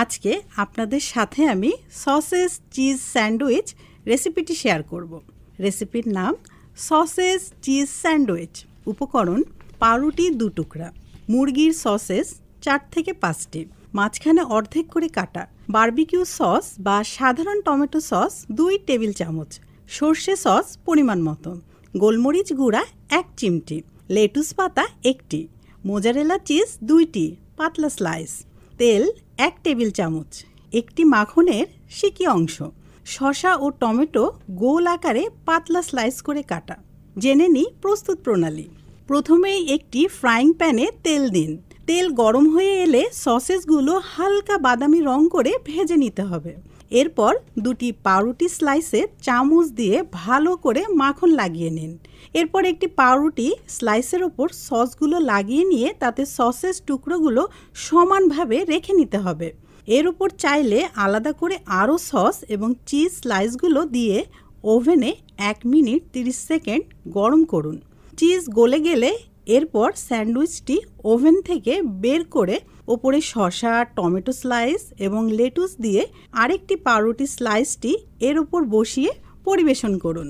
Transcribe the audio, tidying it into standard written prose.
আজকে আপনাদের সাথে আমি সসেজ চিজ স্যান্ডউইচ রেসিপিটি শেয়ার করব। রেসিপির নাম সসেজ চিজ স্যান্ডউইচ। উপকরণ: পাউরুটি 2 টুকরা, মুরগির সসেজ 4 থেকে 5টি, মাঝখানে অর্ধেক করে কাটা, বারবিকিউ সস বা সাধারণ টমেটো সস 2 টেবিল চামচ, সর্ষে সস পরিমাণ মতো, গোলমরিচ গুঁড়া 1 চিমটি, লেটুস পাতা 1টি, মোজারেলা চিজ 2টি পাতলা স্লাইস, তেল 1 টেবিল চামচ, একটি মাখনের সিকি অংশ, শসা ও টমেটো গোল আকারে পাতলা স্লাইস করে কাটা। জেনে নিই প্রস্তুত প্রণালী। প্রথমেই একটি ফ্রাইং প্যানে তেল দিন। তেল গরম হয়ে এলে সসেসগুলো হালকা বাদামি রং করে ভেজে নিতে হবে। এরপর 2টি পাউরুটি স্লাইসে চামচ দিয়ে ভালো করে মাখন লাগিয়ে নিন। এরপর একটি পাউরুটি স্লাইসের ওপর সসগুলো লাগিয়ে নিয়ে তাতে সসেস টুকরোগুলো সমানভাবে রেখে নিতে হবে। এর উপর চাইলে আলাদা করে আরও সস এবং চিজ স্লাইসগুলো দিয়ে ওভেনে 1 মিনিট 30 সেকেন্ড গরম করুন। চিজ গলে গেলে এরপর স্যান্ডউইচটি ওভেন থেকে বের করে ওপরে শসা, টমেটো স্লাইস এবং লেটুস দিয়ে আরেকটি পাউরুটি স্লাইসটি এর উপর বসিয়ে পরিবেশন করুন।